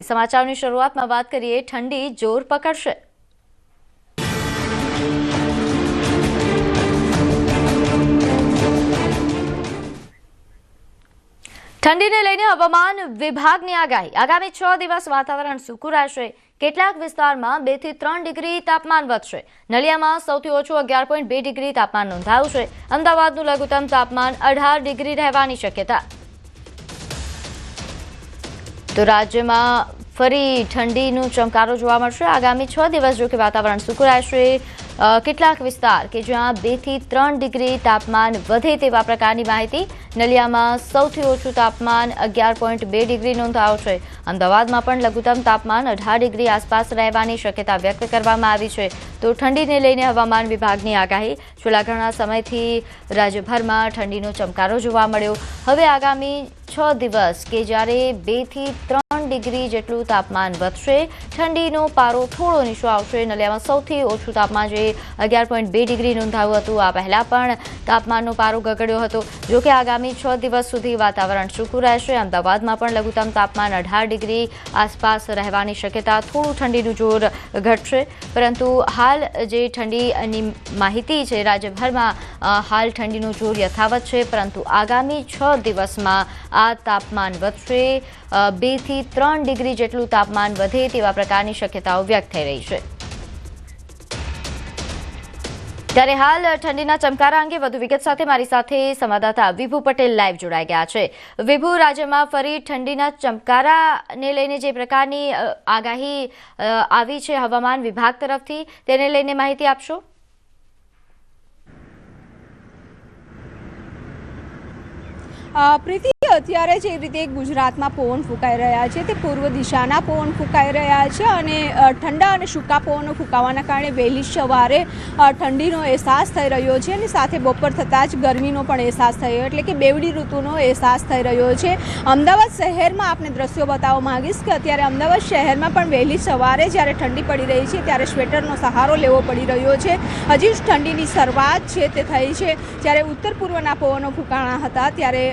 સમાચારની શરૂઆતમાં વાત કરીએ ઠંડી જોર પકડશે। ઠંડીને લઈને હવામાન વિભાગની આગાહી। આગામી 6 દિવસ વાતાવરણ સૂકું રહેશે। કેટલાક વિસ્તારમાં 2 થી 3 ડિગ્રી તાપમાન વધશે। નલિયામાં સૌથી ઓછું 11.2 ડિગ્રી તાપમાન નોંધાયું છે। અમદાવાદનું લઘુત્તમ તાપમાન 18 ડિગ્રી રહેવાની શક્યતા। તો રાજ્યમાં ફરી ઠંડીનો ચમકારો જોવા મળશે। આગામી 6 દિવસ જો કે વાતાવરણ સૂકું રહેશે। કેટલાક વિસ્તાર કે જ્યાં 2 થી 3 ડિગ્રી તાપમાન વધે તેવા પ્રકારની માહિતી। નલિયામાં સૌથી ઓછું તાપમાન 11.2 ડિગ્રી નોંધાયું છે। અમદાવાદમાં પણ લઘુત્તમ તાપમાન 18 ડિગ્રી આસપાસ રહેવાની શક્યતા વ્યક્ત કરવામાં આવી છે। તો ઠંડીને લઈને હવામાન વિભાગની આગાહી। છેલ્લા ઘણા સમયથી રાજ્યભરમાં ઠંડીનો ચમકારો જોવા મળ્યો। હવે આગામી 6 દિવસ કે જ્યારે 2 થી 3 ડિગ્રી જેટલું તાપમાન વધશે। ઠંડીનો પારો થોડો નીચો આવશે। નલિયામાં સૌથી ઓછું તાપમાન જે 11.2 ડિગ્રી નોંધાયું હતું। આ પહેલા પણ તાપમાનનો પારો ગગડ્યો હતો। જો કે આગામી 6 દિવસ સુધી વાતાવરણ સૂકું રહેશે। અમદાવાદમાં પણ લઘુત્તમ તાપમાન 18 ડિગ્રી આસપાસ રહેવાની શક્યતા। થોડું ઠંડીનું જોર ઘટશે, પરંતુ હાલ જે ઠંડીની માહિતી છે રાજ્યભરમાં હાલ ઠંડીનું જોર યથાવત છે, પરંતુ આગામી 6 દિવસમાં આ તાપમાન વધશે। 2 થી 3 ડિગ્રી જેટલું તાપમાન વધે તેવા પ્રકારની શક્યતાઓ વ્યક્ત થઈ રહી છે। ત્યારે હાલ ઠંડીના ચમકારા અંગે વધુ વિગત સાથે મારી સાથે સંવાદદાતા વિભુ પટેલ લાઈવ જોડાઈ ગયા છે। વિભુ, રાજ્યમાં ફરી ઠંડીના ચમકારાને લઈને જે પ્રકારની આગાહી આવી છે હવામાન વિભાગ તરફથી, તેને લઈને માહિતી આપશો। પ્રીતિ, અત્યારે જે રીતે ગુજરાતમાં પવન ફૂંકાઈ રહ્યા છે તે પૂર્વ દિશાના પવન ફૂંકાઈ રહ્યા છે અને ઠંડા અને સૂકા પવનો ફૂંકાવાના કારણે વહેલી સવારે ઠંડીનો અહેસાસ થઈ રહ્યો છે અને સાથે બપોર થતાં જ ગરમીનો પણ અહેસાસ થયો, એટલે કે બેવડી ઋતુનો અહેસાસ થઈ રહ્યો છે। અમદાવાદ શહેરમાં આપણે દ્રશ્યો બતાવવા માંગીશ કે અત્યારે અમદાવાદ શહેરમાં પણ વહેલી સવારે જ્યારે ઠંડી પડી રહી છે ત્યારે સ્વેટરનો સહારો લેવો પડી રહ્યો છે। હજી જ ઠંડીની શરૂઆત છે તે થઈ છે। જ્યારે ઉત્તર પૂર્વના પવનો ફૂંકાણા હતા ત્યારે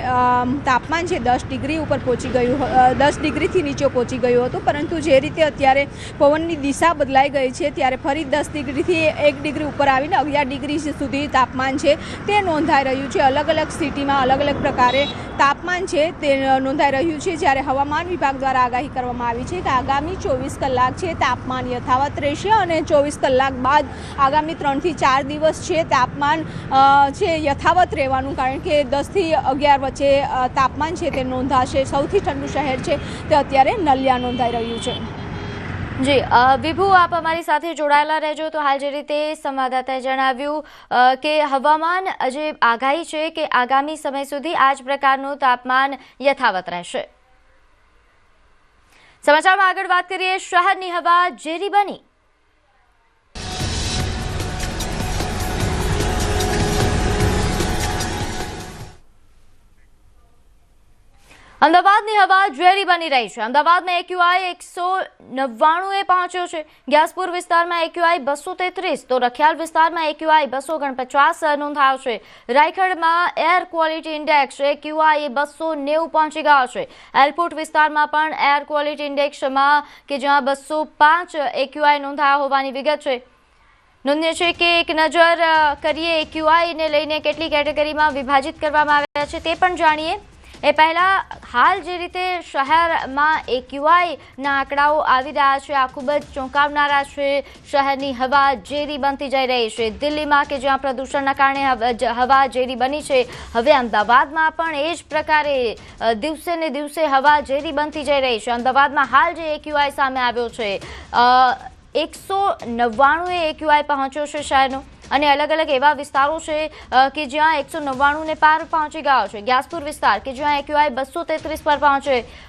તાપમાન છે 10 ડિગ્રી ઉપર પહોંચી ગયું, 10 ડિગ્રીથી નીચે પહોંચી ગયું હતું, પરંતુ જે રીતે અત્યારે પવનની દિશા બદલાઈ ગઈ છે ત્યારે ફરી 10 ડિગ્રીથી 1 ડિગ્રી ઉપર આવીને 11 ડિગ્રી સુધી તાપમાન છે તે નોંધાઈ રહ્યું છે। અલગ અલગ સિટીમાં અલગ અલગ પ્રકારે તાપમાન છે તે નોંધાઈ રહ્યું છે। જ્યારે હવામાન વિભાગ દ્વારા આગાહી કરવામાં આવી છે કે આગામી 24 કલાક છે તાપમાન યથાવત રહેશે અને 24 કલાક બાદ આગામી 3 થી 4 દિવસ છે તાપમાન છે યથાવત રહેવાનું, કારણ કે 10 થી 11 વચ્ચે તાપમાન છે તે નોંધાશે। સૌથી ઠંડુ શહેર છે તે અત્યારે નલિયા નોંધાઈ રહ્યું છે। જી વિભુ, આપ અમારી સાથે જોડાયેલા રહેજો। તો હાલ જે રીતે સંવાદદાતાએ જણાવ્યું કે હવામાન જે આગાહી છે કે આગામી સમય સુધી આ જ પ્રકારનું તાપમાન યથાવત રહેશે। સમાચારમાં આગળ વાત કરીએ, શહેરની હવા ઝેરી બની। અમદાવાદની હવા ઝેરી બની રહી છે। અમદાવાદમાં એક્યુઆઈ 199 પહોંચ્યો છે। ગ્યાસપુર વિસ્તારમાં એક્યુઆઈ 233, તો રખિયાલ વિસ્તારમાં એક્યુઆઈ 249 નોંધાયો છે। રાયખડમાં એર ક્વોલિટી ઇન્ડેક્સ એક્યુઆઈ 290 પહોંચી ગયો છે। એરપોર્ટ વિસ્તારમાં પણ એર ક્વોલિટી ઇન્ડેક્સમાં કે જ્યાં 205 એક્યુઆઈ નોંધાયા હોવાની વિગત છે। નોંધનીય છે કે એક નજર કરીએ એક્યુઆઈને લઈને કેટલી કેટેગરીમાં વિભાજિત કરવામાં આવ્યા છે તે પણ જાણીએ। એ પહેલા હાલ જે રીતે શહેરમાં એક્યુઆઈના આંકડાઓ આવી રહ્યા છે આ ખૂબ જ ચોંકાવનારા છે। શહેરની હવા ઝેરી બનતી જઈ રહી છે। દિલ્હીમાં કે જ્યાં પ્રદૂષણના કારણે હવા ઝેરી બની છે, હવે અમદાવાદમાં પણ એ જ પ્રકારે દિવસે ને દિવસે હવા ઝેરી બનતી જઈ રહી છે। અમદાવાદમાં હાલ જે એક્યુઆઈ સામે આવ્યો છે 199 એક્યુઆઈ પહોંચ્યો છે શહેરનો, અને અલગ અલગ એવા વિસ્તારો છે કે જ્યાં 199 ને પાર પહોંચી ગયો છે। ગ્યાસપુર વિસ્તાર કે જ્યાં એક્યુઆઈ 233 પર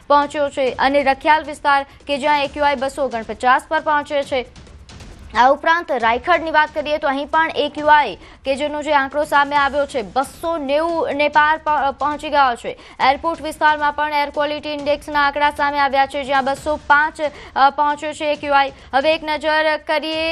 પહોંચ્યો છે, અને રખિયાલ વિસ્તાર કે જ્યાં એક્યુઆઈ 249 પર પહોંચ્યો છે। આ ઉપરાંત રાયખડની વાત કરીએ તો અહીં પણ એક્યુઆઈ કે જેનો જે આંકડો સામે આવ્યો છે 290 ને પાર પહોંચી ગયો છે। એરપોર્ટ વિસ્તારમાં પણ એર ક્વોલિટી ઇન્ડેક્સના આંકડા સામે આવ્યા છે જ્યાં 205 પહોંચ્યો છે એક્યુઆઈ। હવે એક નજર કરીએ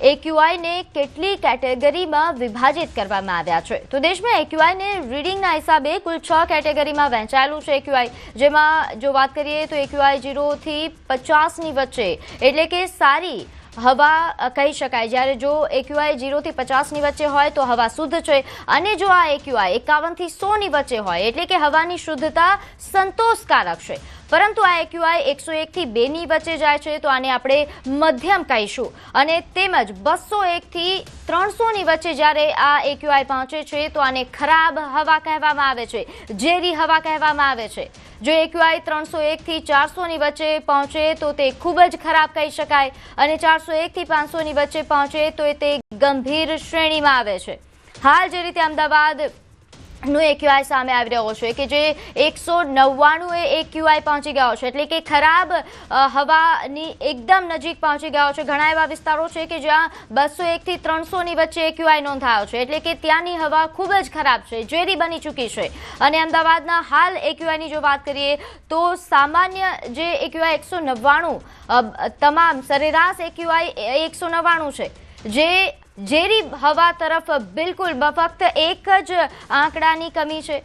એક્યુઆઈને કેટલી કેટેગરીમાં વિભાજિત કરવામાં આવ્યા છે? તો દેશમાં એક્યુઆઈને રીડિંગના હિસાબે કુલ 6 કેટેગરીમાં વહેંચાયેલું છે એક્યુઆઈ, જેમાં જો વાત કરીએ તો એક્યુઆઈ 0 થી 50ની વચ્ચે એટલે કે સારી હવા કહી શકાય, જ્યારે જો એક્યુઆઈ 0 થી 50ની વચ્ચે હોય તો હવા શુદ્ધ છે, અને જો આ એક્યુઆઈ 51 થી 100ની વચ્ચે હોય એટલે કે હવાની શુદ્ધતા સંતોષકારક છે. પરંતુ આ એક્યુઆઈ 101 થી 2ની વચ્ચે જાય છે તો આને આપણે મધ્યમ કહીશું, અને તેમજ 201 થી 300ની વચ્ચે જ્યારે આ એક્યુઆઈ પહોંચે છે તો આને ખરાબ હવા કહેવામાં આવે છે, ઝેરી હવા કહેવામાં આવે છે. જો એક્યુઆઈ 301 થી 400ની વચ્ચે પહોંચે તો તે ખૂબ જ ખરાબ કહી શકાય, અને 401 થી 500ની વચ્ચે પહોંચે તો તે ગંભીર શ્રેણીમાં આવે છે. હાલ જે રીતે અમદાવાદ નો એક્યુઆઈ સામે આવી રહ્યો છે કે જે 199 એક્યુઆઈ પહોંચી ગયો છે, એટલે કે ખરાબ હવાની એકદમ નજીક પહોંચી ગયો છે. ઘણા એવા વિસ્તારો છે કે જ્યાં 201 થી 300ની વચ્ચે એક્યુઆઈ નોંધાયો છે, એટલે કે ત્યાંની હવા ખૂબ જ ખરાબ છે, ઝેરી બની ચૂકી છે. અને અમદાવાદના હાલ એક્યુઆઈની જો વાત કરીએ તો સામાન્ય જે એક્યુઆઈ 199, તમામ સરેરાશ એક્યુઆઈ 199 છે, જે ઝેરી હવા તરફ બિલકુલ ફક્ત એક જ આંકડાની કમી છે.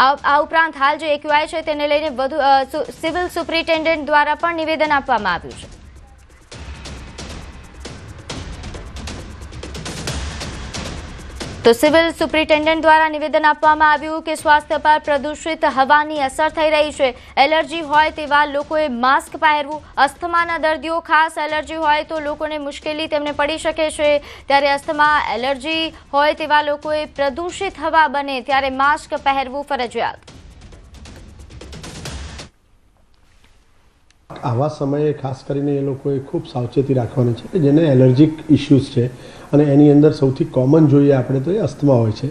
આ ઉપરાંત હાલ જે એક્યુઆઈ છે તેને લઈને વધુ સિવિલ સુપ્રિન્ટેન્ડન્ટ દ્વારા પણ નિવેદન આપવામાં આવ્યું છે. તો સિવિલ સુપ્રિન્ટેન્ડન્ટ દ્વારા નિવેદન આપવામાં આવ્યું કે સ્વાસ્થ્ય પર પ્રદૂષિત હવાની અસર થઈ રહી છે. એલર્જી હોય તેવા લોકોએ માસ્ક પહેરવું. અસ્થમાના દર્દીઓ ખાસ એલર્જી હોય તો લોકોને મુશ્કેલી તેમને પડી શકે છે, ત્યારે અસ્થમા એલર્જી હોય તેવા લોકોએ પ્રદૂષિત હવા બને ત્યારે માસ્ક પહેરવું ફરજિયાત. આવા સમયે ખાસ કરીને એ લોકોએ ખૂબ સાવચેતી રાખવાની છે, જેને એલર્જીક ઇશ્યુઝ છે, અને એની અંદર સૌથી કોમન જોઈએ આપણે તો એ અસ્થમા હોય છે.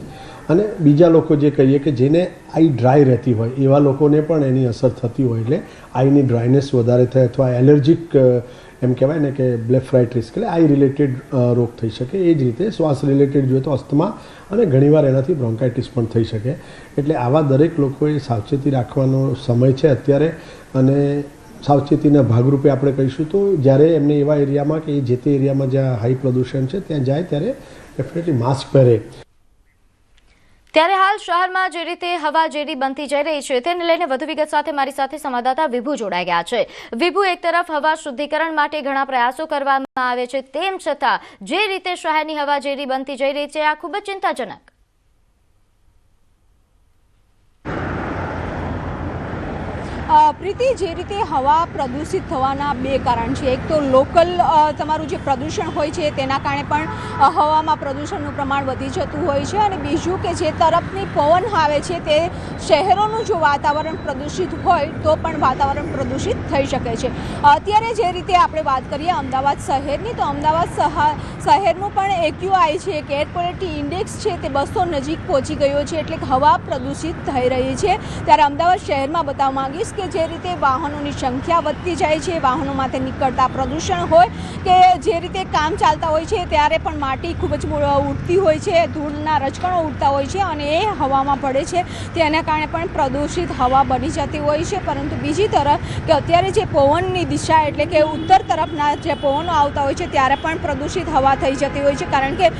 અને બીજા લોકો જે કહીએ કે જેને આઈ ડ્રાય રહેતી હોય એવા લોકોને પણ એની અસર થતી હોય, એટલે આઈની ડ્રાયનેસ વધારે થાય અથવા એલર્જીક એમ કહેવાય ને કે બ્લેફરાઇટિસ, એટલે આઈ રિલેટેડ રોગ થઈ શકે. એ જ રીતે શ્વાસ રિલેટેડ જોઈએ તો અસ્થમા, અને ઘણીવાર એનાથી બ્રોન્કાઇટિસ પણ થઈ શકે. એટલે આવા દરેક લોકોએ સાવચેતી રાખવાનો સમય છે અત્યારે, અને સાવચેતીના ભાગરૂપે આપણે કહીશું તો જ્યારે એમને એવા એરિયામાં કે જે તે એરિયામાં જ્યાં હાઈ પ્રદૂષણ છે ત્યાં જાય ત્યારે ડેફિનેટલી માસ્ક પહેરે. ત્યારે હાલ શહેરમાં જે રીતે હવા ઝેરી બનતી જઈ રહી છે તેને લઈને વધુ વિગત સાથે મારી સાથે સંવાદદાતા વિભુ જોડાઈ ગયા છે. વિભુ, એક તરફ હવા શુદ્ધિકરણ માટે ઘણા પ્રયાસો કરવામાં આવે છે, તેમ છતાં જે રીતે શહેરની હવા ઝેરી બનતી જઈ રહી છે આ ખૂબ જ ચિંતાજનક. પ્રીતિ, જે રીતે હવા પ્રદૂષિત થવાના બે કારણ છે. એક તો લોકલ તમારું જે પ્રદૂષણ હોય છે તેના કારણે પણ હવામાં પ્રદૂષણનું પ્રમાણ વધી જતું હોય છે, અને બીજું કે જે તરફની પવન આવે છે તે શહેરોનું જો વાતાવરણ પ્રદૂષિત હોય તો પણ વાતાવરણ પ્રદૂષિત થઈ શકે છે. અત્યારે જે રીતે આપણે વાત કરીએ અમદાવાદ શહેરની, તો અમદાવાદ શહેરનું પણ એક્યુઆઈ છે કે એર ક્વોલિટી ઇન્ડેક્સ છે તે 200 નજીક પહોંચી ગયો છે, એટલે કે હવા પ્રદૂષિત થઈ રહી છે. ત્યારે અમદાવાદ શહેરમાં બતાવવા માંગીશ કે જે રીતે વાહનોની સંખ્યા વધતી જાય છે, વાહનોમાંથી નીકળતા પ્રદૂષણ હોય કે જે રીતે કામ ચાલતા હોય છે ત્યારે પણ માટી ખૂબ જ ઉડતી હોય છે, ધૂળના રજકણો ઉડતા હોય છે, અને એ હવામાં પડે છે, તેના કારણે પણ પ્રદૂષિત હવા બની જતી હોય છે. પરંતુ બીજી તરફ કે અત્યારે જે પવનની દિશા એટલે કે ઉત્તર તરફના જે પવનો આવતા હોય છે ત્યારે પણ પ્રદૂષિત હવા થઈ જતી હોય છે, કારણ કે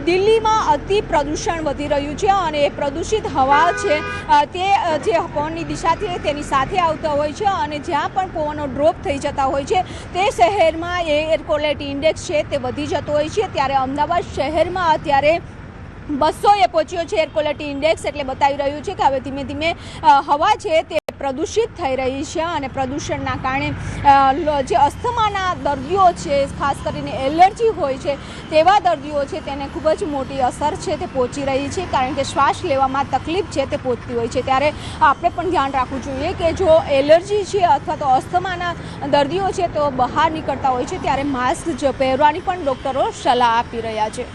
દિલ્હીમાં અતિ પ્રદૂષણ વધી રહ્યું છે, અને એ પ્રદૂષિત હવા છે તે જે પવનની દિશાથી તેની સાથે આવતા હોય છે, અને જ્યાં પણ પવનો ડ્રોપ થઈ જતા હોય છે તે શહેરમાં એર ક્વોલિટી ઇન્ડેક્સ છે તે વધી જતો હોય છે. ત્યારે અમદાવાદ શહેરમાં અત્યારે 200 પહોંચ્યો છે એર ક્વોલિટી ઇન્ડેક્સ, એટલે બતાવી રહ્યું છે કે હવે ધીમે ધીમે હવા છે તે પ્રદૂષિત થઈ રહી છે, અને પ્રદૂષણના કારણે જે અસ્થમાના દર્દીઓ છે, ખાસ કરીને એલર્જી હોય છે તેવા દર્દીઓ છે તેને ખૂબ જ મોટી અસર છે તે પહોંચી રહી છે, કારણ કે શ્વાસ લેવામાં તકલીફ છે તે પહોંચતી હોય છે. ત્યારે આપણે પણ ધ્યાન રાખવું જોઈએ કે જો એલર્જી છે અથવા તો અસ્થમાના દર્દીઓ છે તો બહાર નીકળતા હોય છે ત્યારે માસ્ક પહેરવાની પણ ડૉક્ટરો સલાહ આપી રહ્યા છે.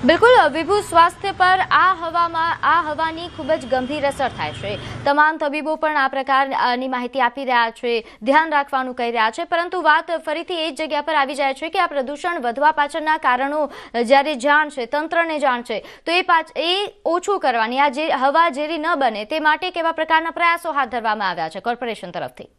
બિલકુલ વિભુ, સ્વાસ્થ્ય પર આ હવાની ખૂબ જ ગંભીર અસર થાય છે. તમામ તબીબો પણ આ પ્રકારની માહિતી આપી રહ્યા છે, ધ્યાન રાખવાનું કહી રહ્યા છે, પરંતુ વાત ફરીથી એ જ જગ્યા પર આવી જાય છે કે આ પ્રદૂષણ વધવા પાછળના કારણો જ્યારે જાણ છે, તંત્રને જાણ છે, તો એ ઓછું કરવાની, આ જે હવા ઝેરી ન બને તે માટે કેવા પ્રકારના પ્રયાસો હાથ ધરવામાં આવ્યા છે કોર્પોરેશન તરફથી?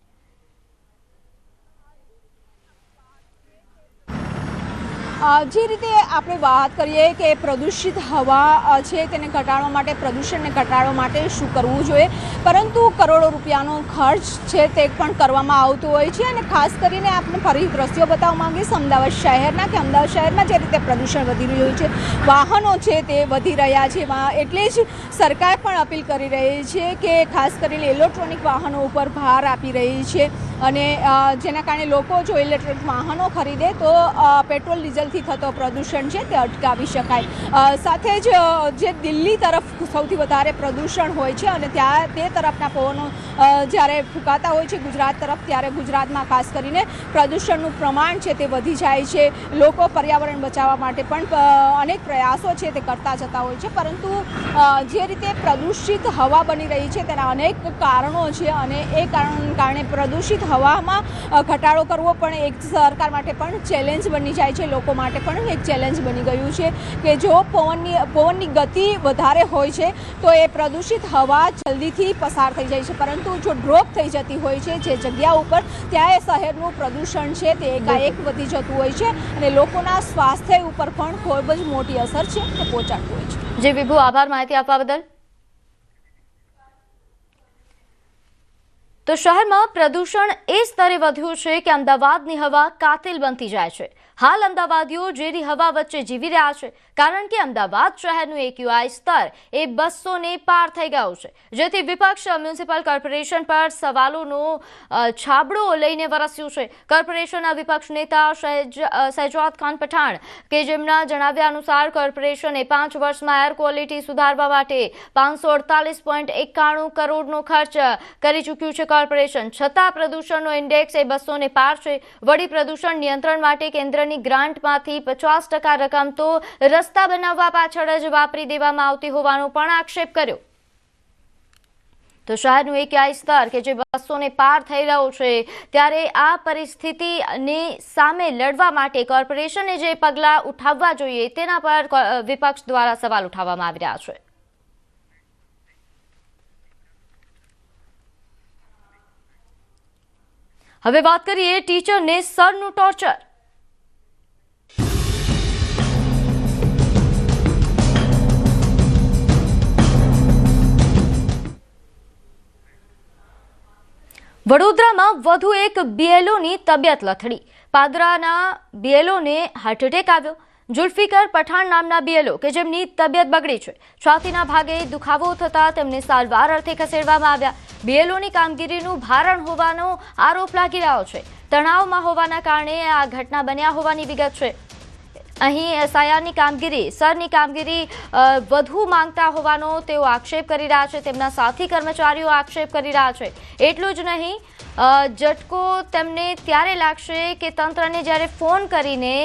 જે રીતે આપણે વાત કરીએ કે પ્રદૂષિત હવા છે તેને ઘટાડવા માટે, પ્રદૂષણને ઘટાડવા માટે શું કરવું જોઈએ, પરંતુ કરોડો રૂપિયાનો ખર્ચ છે તે પણ કરવામાં આવતો હોય છે. અને ખાસ કરીને આપણે ફરી દ્રશ્યો બતાવવા માંગીશ અમદાવાદ શહેરના, કે અમદાવાદ શહેરમાં જે રીતે પ્રદૂષણ વધી રહ્યું છે, વાહનો છે તે વધી રહ્યા છે, એટલે જ સરકાર પણ અપીલ કરી રહી છે કે ખાસ કરીને ઇલેક્ટ્રોનિક વાહનો ઉપર ભાર આપી રહી છે. અને જેના કારણે લોકો જો ઇલેક્ટ્રિક વાહનો ખરીદે તો પેટ્રોલ ડીઝલથી થતો પ્રદૂષણ છે તે અટકાવી શકાય. સાથે જ જે દિલ્હી તરફ સૌથી વધારે પ્રદૂષણ હોય છે અને ત્યાં તે તરફના પવનો જ્યારે ફૂંકાતા હોય છે ગુજરાત તરફ, ત્યારે ગુજરાતમાં ખાસ કરીને પ્રદૂષણનું પ્રમાણ છે તે વધી જાય છે. લોકો પર્યાવરણ બચાવવા માટે પણ અનેક પ્રયાસો છે તે કરતા જતા હોય છે, પરંતુ જે રીતે પ્રદૂષિત હવા બની રહી છે તેના અનેક કારણો છે અને એ કારણે પ્રદૂષિત હવામાં ઘટાડો કરવો પણ એક સરકાર માટે પણ ચેલેન્જ બની જાય છે, લોકો માટે પણ એક ચેલેન્જ બની ગયું છે કે જો પવનની ગતિ વધારે હોય છે તો એ પ્રદૂષિત હવા જલ્દીથી પસાર થઈ જાય છે, પરંતુ જો ડ્રોપ થઈ જતી હોય છે જે જગ્યા ઉપર, ત્યાં એ શહેરનું પ્રદૂષણ છે તે એકાએક વધી જતું હોય છે અને લોકોના સ્વાસ્થ્ય ઉપર પણ ખૂબ જ મોટી અસર છે તે પહોંચાડતું હોય છે. જી વિભુ, આભાર માહિતી આપવા બદલ. તો શહેરમાં પ્રદૂષણ એ સ્તરે વધ્યું છે કે અમદાવાદની હવા કાતિલ બનતી જાય છે. હાલ અમદાવાદીઓ ઝેરી હવા વચ્ચે જીવી રહ્યા છે, કારણ કે અમદાવાદ શહેરનું AQI સ્તર એ 200 ને પાર થઈ ગયું છે, જેથી વિપક્ષ મ્યુનિસિપલ કોર્પોરેશન પર સવાલોનો છાબડો લઈને વરસ્યું છે. કોર્પોરેશનના વિપક્ષ નેતા શહેજાદ ખાન પઠાણ, કે જેમના જણાવ્યા અનુસાર કોર્પોરેશને 5 વર્ષમાં એર ક્વોલિટી સુધારવા માટે 548.91 કરોડનો ખર્ચ કરી ચૂક્યું છે કોર્પોરેશન. છતાં પ્રદૂષણનો ઇન્ડેક્સ એ 200 ને પાર છે. વળી પ્રદૂષણ નિયંત્રણ માટે કેન્દ્રની ગ્રાન્ટમાંથી 50% રકમ તો રસ્તા બનાવવા પાછળ જ વાપરી દેવામાં આવતી હોવાનો પણ આક્ષેપ કર્યો. તો શહેરનું AQI સ્તર કે જે 200 ને પાર થઈ રહ્યો છે, ત્યારે આ પરિસ્થિતિની સામે લડવા માટે કોર્પોરેશને જે પગલાં ઉઠાવવા જોઈએ તેના પર વિપક્ષ દ્વારા સવાલ ઉઠાવવામાં આવી રહ્યા છે. હવે વાત કરીએ ટીચરને સરનું ટોર્ચર. વડોદરામાં વધુ એક BLOની તબિયત લથડી. પાદરાના BLOને હાર્ટ એટેક આવ્યો. જુલ્ફિકર પઠાણ નામના BLO કે જેમની તબિયત બગડી છે, છાતીના ભાગે દુખાવો થતા તેમને સારવાર અર્થે ખસેડવામાં આવ્યા. BLOની કામગીરીનું ભારણ હોવાનો આરોપ લાગી રહ્યો છે. તણાવમાં હોવાના કારણે આ ઘટના બન્યા હોવાની વિગત છે. અહીં SIRની કામગીરી, સરની કામગીરી વધુ માંગતા હોવાનો તેઓ આક્ષેપ કરી રહ્યા છે. તેમના સાથી કર્મચારીઓ આક્ષેપ કરી રહ્યા છે. એટલું જ નહીં, ઝટકો તેમને ત્યારે લાગશે કે તંત્રને જ્યારે ફોન કરીને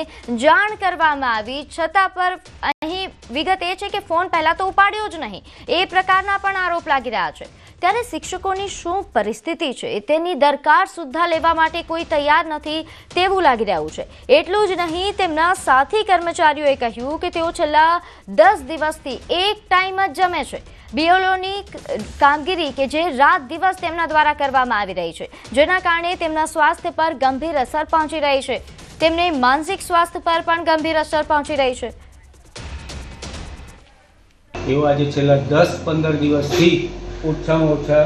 જાણ કરવામાં આવી, છતાં પર અહીં વિગત એ છે કે ફોન પહેલા તો ઉપાડ્યો જ નહીં. એ પ્રકારના પણ આરોપ લાગી રહ્યા છે. ત્યારે શિક્ષકોની શું પરિસ્થિતિ છે તેની દરકાર સુદ્ધા લેવા માટે કોઈ તૈયાર નથી તેવું લાગી રહ્યું છે. એટલું જ નહીં, તેમના સાથી કર્મચારીઓએ કહ્યું કે તેઓ છેલ્લા 10 દિવસથી એક ટાઈમ જ જમે છે. BLOની કામગીરી કે જે રાત દિવસ તેમના દ્વારા કરવામાં આવી રહી છે, જેના કારણે તેમના સ્વાસ્થ્ય પર ગંભીર અસર પહોંચી રહી છે. તેમને માનસિક સ્વાસ્થ્ય પર પણ ગંભીર અસર પહોંચી રહી છે. એવો આજે છેલ્લા 10-15 દિવસથી ઓછામાં ઓછા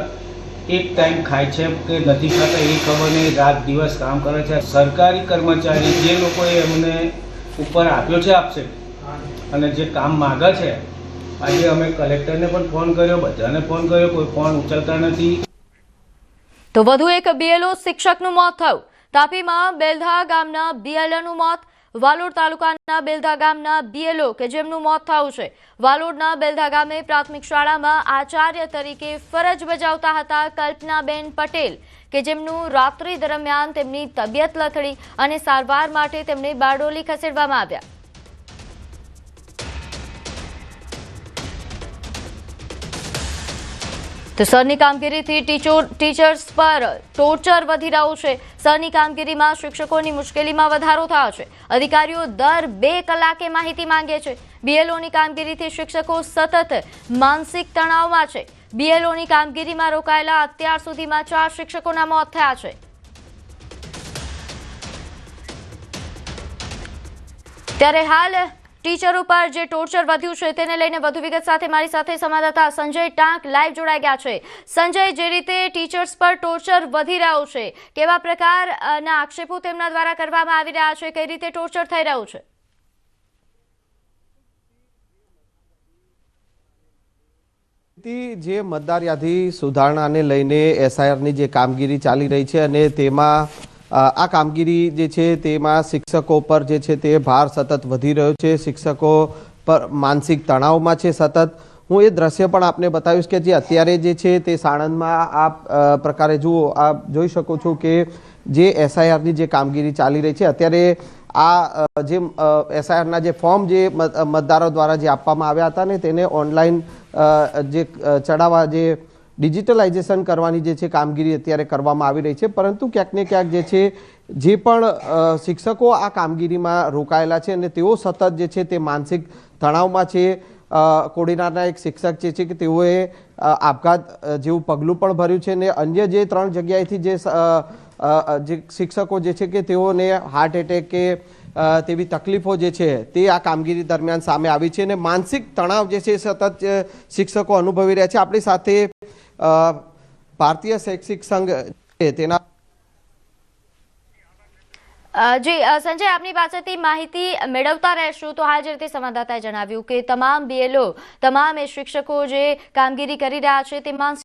એક ટાઈમ ખાય છે કે નથી ખાતા એ ખબર નહીં, રાત દિવસ કામ કરે છે. સરકારી કર્મચારી જે લોકોએ એમને ઉપર આપ્યો છે આપશે અને જે કામ માગે છે, આજે અમે કલેક્ટરને પણ ફોન કર્યો, બધાને ફોન કર્યો, કોઈ ફોન ઉચલતા નથી. તો વધુ એક BLO શિક્ષકનું મોત થયું. તાપીમાં બેલધા ગામના BLOનું મોત. વાલોડ તાલુકાના બેલધા ગામના BLO કે જેમનું મોત થયું છે. વાલોડના બેલધા ગામે પ્રાથમિક શાળામાં આચાર્ય તરીકે ફરજ બજાવતા હતા કલ્પનાબેન પટેલ, કે જેમનું રાત્રિ દરમિયાન તેમની તબિયત લથડી અને સારવાર માટે તેમને બારડોલી ખસેડવામાં આવ્યા. તો સરની કામગીરીથી ટીચર્સ પર ટોર્ચર વધી રહ્યું છે. સરની કામગીરીમાં શિક્ષકોની મુશ્કેલીમાં વધારો થયો છે. અધિકારીઓ દર 2 કલાકે માહિતી માંગે છે. BLOની કામગીરીથી શિક્ષકો સતત માનસિક તણાવમાં છે. BLOની કામગીરીમાં રોકાયેલા અત્યાર સુધીમાં 4 શિક્ષકોના મોત થયા છે. ત્યારે હાલ ટીચરો પર જે ટોર્ચર વધ્યું છે તેને લઈને વધુ વિગત સાથે મારી સાથે સંવાદદાતા સંજય ટાંક લાઈવ જોડાઈ ગયા છે। સંજય, જે રીતે ટીચર્સ પર ટોર્ચર વધી રહ્યું છે, કેવા પ્રકારના આક્ષેપો તેમના દ્વારા કરવામાં આવી રહ્યા છે, કઈ રીતે ટોર્ચર થઈ રહ્યું છે? જે મતદાર યાદી સુધારણાને લઈને એસઆઈઆરની જે કામગીરી ચાલી રહી છે અને તેમાં આ કામગીરી જે છે તેમાં શિક્ષકો પર જે છે તે ભાર સતત વધી રહ્યો છે, શિક્ષકો પર માનસિક તણાવમાં છે સતત। હું એ દ્રશ્ય પણ આપને બતાવીશ કે જે અત્યારે જે છે તે સાણંદમાં આ પ્રકારે જુઓ, આપ જોઈ શકો છો કે જે એસઆઈઆરની જે કામગીરી ચાલી રહી છે અત્યારે આ જે એસઆઈઆરના જે ફોર્મ જે મતદારો દ્વારા જે આપવામાં આવ્યા હતા ને તેને ઓનલાઈન જે ચડાવવા જે ડિજિટલાઇઝેશન કરવાની જે છે કામગીરી અત્યારે કરવામાં આવી રહી છે, પરંતુ ક્યાંક ને ક્યાંક જે છે જે પણ શિક્ષકો આ કામગીરીમાં રોકાયેલા છે અને તેઓ સતત જે છે તે માનસિક તણાવમાં છે। કોડીનારના એક શિક્ષક જે છે કે તેઓએ આપઘાત જેવું પગલું પણ ભર્યું છે અને અન્ય જે 3 જગ્યાએથી જે શિક્ષકો જે છે કે તેઓને હાર્ટ એટેક કે તેવી તકલીફો જે છે તે આ કામગીરી દરમિયાન સામે આવી છે અને માનસિક તણાવ જે છે સતત શિક્ષકો અનુભવી રહ્યા છે। આપણી સાથે ભારતીય શૈક્ષિક સંઘ છે તેના જી સંજય, આપની પાસેથી માહિતી મેળવતા રહેશું। તો હાલ જે રીતે સંવાદદાતાએ જણાવ્યું કે તમામ બીએલઓ, તમામ શિક્ષકો જે કામગીરી કરી રહ્યા છે તે માનસિક